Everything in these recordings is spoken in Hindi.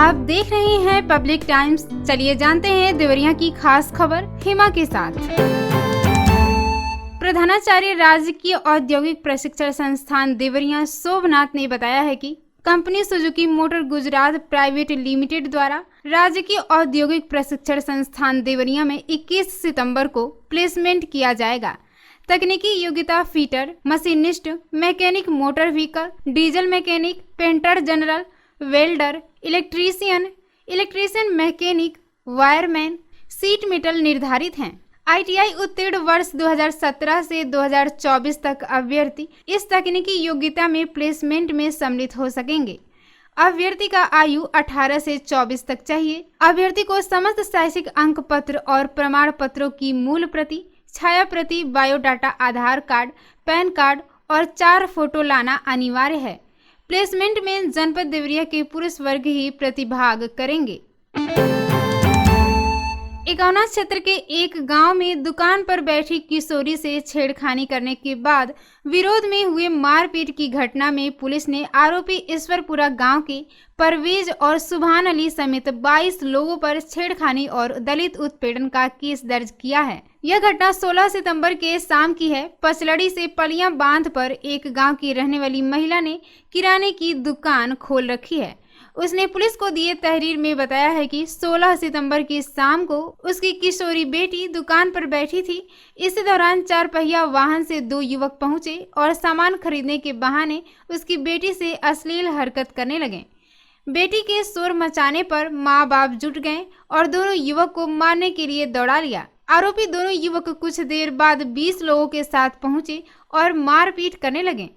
आप देख रहे हैं पब्लिक टाइम्स। चलिए जानते हैं देवरिया की खास खबर हिमा के साथ। प्रधानाचार्य राजकीय औद्योगिक प्रशिक्षण संस्थान देवरिया शोभनाथ ने बताया है कि company Suzuki motor Gujarat private limited द्वारा राजकीय औद्योगिक प्रशिक्षण संस्थान देवरिया में 21 सितंबर को प्लेसमेंट किया जाएगा। तकनीकी योग्यता fitter, machinist, mechanic motor vehicle, diesel mechanic, painter general, welder, electrician mechanic, wireman, seat metal निर्धारित हैं। आईटीआई उत्तीर्ण वर्ष 2017 से 2024 तक अभ्यर्थी इस तकनीकी योग्यता में प्लेसमेंट में सम्मिलित हो सकेंगे। अभ्यर्थी का आयु 18 से 24 तक चाहिए। अभ्यर्थी को समस्त शैक्षिक अंक पत्र और प्रमाण पत्रों की मूल प्रति, छाया प्रति, बायोडाटा, आधार कार्ड, पैन कार्ड और 4 फोटो लाना अनिवार्य है। प्लेसमेंट में जनपद देवरिया के पुरुष वर्ग ही प्रतिभाग करेंगे। इकौना क्षेत्र के एक गांव में दुकान पर बैठी किशोरी से छेड़खानी करने के बाद विरोध में हुए मारपीट की घटना में पुलिस ने आरोपी ईश्वरपुरा गांव के परवेज और सुभान अली समेत 22 लोगों पर छेड़खानी और दलित उत्पीड़न का केस दर्ज किया है। यह घटना 16 सितंबर के शाम की है। पचलड़ी से पलियां बांध पर एक गांव की रहने वाली महिला ने किराने की दुकान खोल रखी है। उसने पुलिस को दिए तहरीर में बताया है कि 16 सितंबर की शाम को उसकी किशोरी बेटी दुकान पर बैठी थी। इसी दौरान 4 पहिया वाहन से 2 युवक पहुंचे और सामान खरीदने के बहाने उसकी बेटी से अश्लील हरकत करने लगे। बेटी के शोर मचाने पर माँ बाप जुट गए और दोनों युवक को मारने के लिए दौड़ा लिया। आरोपी दोनों युवक कुछ देर बाद 20 लोगों के साथ पहुंचे और मारपीट करने लगे।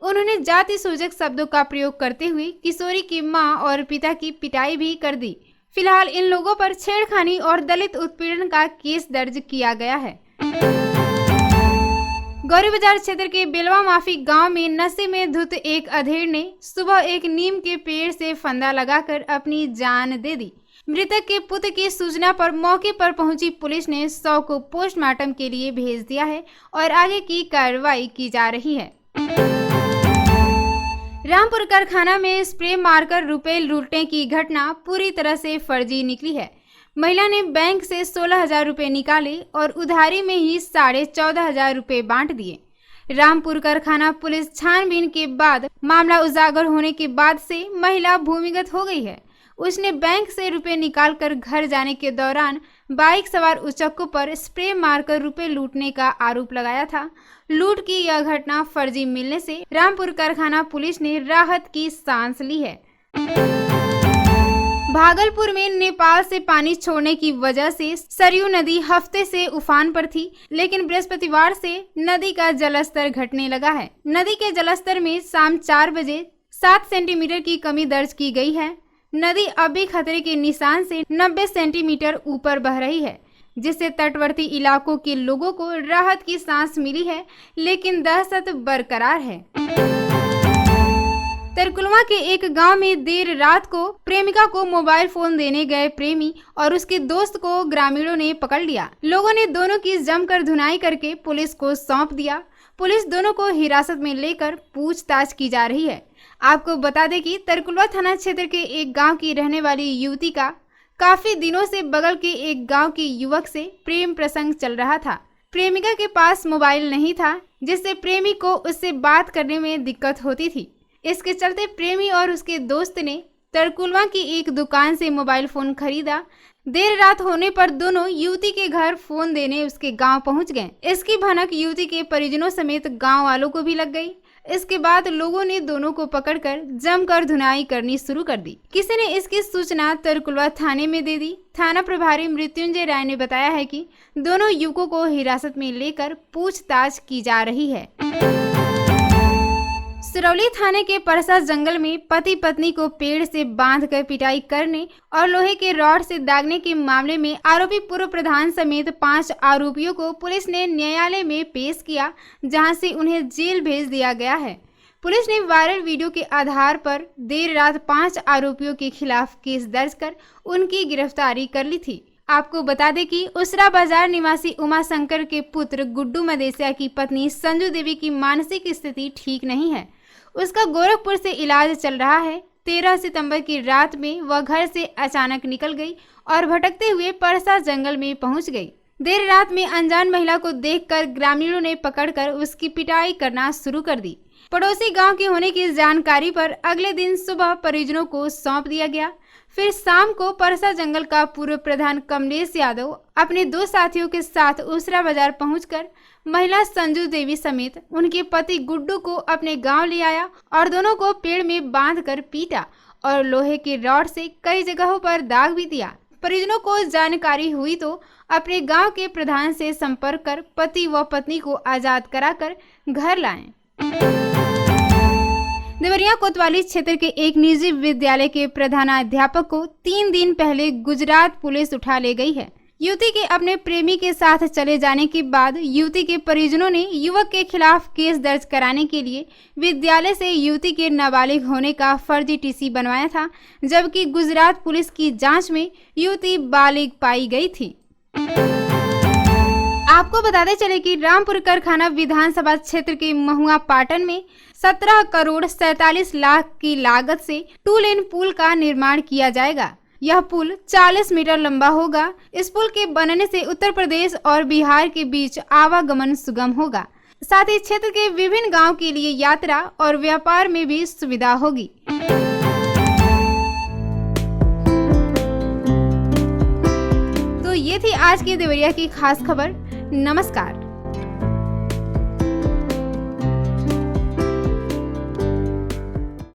उन्होंने जाति सूचक शब्दों का प्रयोग करते हुए किशोरी की मां और पिता की पिटाई भी कर दी। फिलहाल इन लोगों पर छेड़खानी और दलित उत्पीड़न का केस दर्ज किया गया है। गौरी बाजार क्षेत्र के बेलवा माफी गांव में नशे में धुत एक अधेड़ ने सुबह एक नीम के पेड़ से फंदा लगाकर अपनी जान दे दी। मृतक के पुत्र की सूचना पर मौके पर पहुंची पुलिस ने शव को पोस्टमार्टम के लिए भेज दिया है और आगे की कार्रवाई की जा रही है। रामपुर कारखाना में स्प्रे मारकर रुपए लूटने की घटना पूरी तरह से फर्जी निकली है। महिला ने बैंक से 16,000 रुपए निकाले और उधारी में ही 14,500 रुपए बांट दिए। रामपुर कारखाना पुलिस छानबीन के बाद मामला उजागर होने के बाद से महिला भूमिगत हो गई है। उसने बैंक से रुपए निकालकर घर जाने के दौरान बाइक सवार उचक्कों पर स्प्रे मारकर रुपए लूटने का आरोप लगाया था। लूट की यह घटना फर्जी मिलने से रामपुर कारखाना पुलिस ने राहत की सांस ली है। भागलपुर में नेपाल से पानी छोड़ने की वजह से सरयू नदी हफ्ते से उफान पर थी, लेकिन बृहस्पतिवार से नदी का जलस्तर घटने लगा है। नदी के जलस्तर में शाम 4 बजे 7 सेंटीमीटर की कमी दर्ज की गई है। नदी अभी खतरे के निशान से 90 सेंटीमीटर ऊपर बह रही है, जिससे तटवर्ती इलाकों के लोगों को राहत की सांस मिली है, लेकिन दहशत बरकरार है। तरकुलवा के एक गांव में देर रात को प्रेमिका को मोबाइल फोन देने गए प्रेमी और उसके दोस्त को ग्रामीणों ने पकड़ लिया। लोगों ने दोनों की जमकर धुनाई करके पुलिस को सौंप दिया। पुलिस दोनों को हिरासत में लेकर पूछताछ की जा रही है। आपको बता दें कि तरकुलवा थाना क्षेत्र के एक गांव की रहने वाली युवती का काफी दिनों से बगल के एक गांव के युवक से प्रेम प्रसंग चल रहा था। प्रेमिका के पास मोबाइल नहीं था, जिससे प्रेमी को उससे बात करने में दिक्कत होती थी। इसके चलते प्रेमी और उसके दोस्त ने तरकुलवा की एक दुकान से मोबाइल फोन खरीदा। देर रात होने पर दोनों युवती के घर फोन देने उसके गांव पहुंच गए। इसकी भनक युवती के परिजनों समेत गांव वालों को भी लग गई। इसके बाद लोगों ने दोनों को पकड़कर जमकर धुनाई करनी शुरू कर दी। किसी ने इसकी सूचना तरकुलवा थाने में दे दी। थाना प्रभारी मृत्युंजय राय ने बताया है कि दोनों युवकों को हिरासत में लेकर पूछताछ की जा रही है। सिरौली थाने के परसा जंगल में पति पत्नी को पेड़ से बांधकर पिटाई करने और लोहे के रॉड से दागने के मामले में आरोपी पूर्व प्रधान समेत 5 आरोपियों को पुलिस ने न्यायालय में पेश किया, जहां से उन्हें जेल भेज दिया गया है। पुलिस ने वायरल वीडियो के आधार पर देर रात 5 आरोपियों के खिलाफ केस दर्ज कर उनकी गिरफ्तारी कर ली थी। आपको बता दें कि उसरा बाजार निवासी उमा शंकर के पुत्र गुड्डू मदेसिया की पत्नी संजू देवी की मानसिक स्थिति ठीक नहीं है। उसका गोरखपुर से इलाज चल रहा है। 13 सितंबर की रात में वह घर से अचानक निकल गई और भटकते हुए परसा जंगल में पहुंच गई। देर रात में अनजान महिला को देखकर ग्रामीणों ने पकड़कर उसकी पिटाई करना शुरू कर दी। पड़ोसी गांव के होने की जानकारी पर अगले दिन सुबह परिजनों को सौंप दिया गया। फिर शाम को परसा जंगल का पूर्व प्रधान कमलेश यादव अपने 2 साथियों के साथ उसरा बाजार पहुंचकर महिला संजू देवी समेत उनके पति गुड्डू को अपने गांव ले आया और दोनों को पेड़ में बांधकर पीटा और लोहे की रॉड से कई जगहों पर दाग भी दिया। परिजनों को जानकारी हुई तो अपने गांव के प्रधान से संपर्क कर पति व पत्नी को आजाद कराकर घर लाए। देवरिया कोतवाली क्षेत्र के एक निजी विद्यालय के प्रधानाध्यापक को 3 दिन पहले गुजरात पुलिस उठा ले गई है। युवती के अपने प्रेमी के साथ चले जाने के बाद युवती के परिजनों ने युवक के खिलाफ केस दर्ज कराने के लिए विद्यालय से युवती के नाबालिग होने का फर्जी टीसी बनवाया था, जबकि गुजरात पुलिस की जांच में युवती बालिग पाई गई थी। आपको बताते चले कि रामपुर करखाना विधानसभा क्षेत्र के महुआ पाटन में 17 करोड़ 47 लाख की लागत से 2 लेन पुल का निर्माण किया जाएगा। यह पुल 40 मीटर लंबा होगा। इस पुल के बनने से उत्तर प्रदेश और बिहार के बीच आवागमन सुगम होगा। साथ ही क्षेत्र के विभिन्न गांव के लिए यात्रा और व्यापार में भी सुविधा होगी। तो ये थी आज की देवरिया की खास खबर। नमस्कार।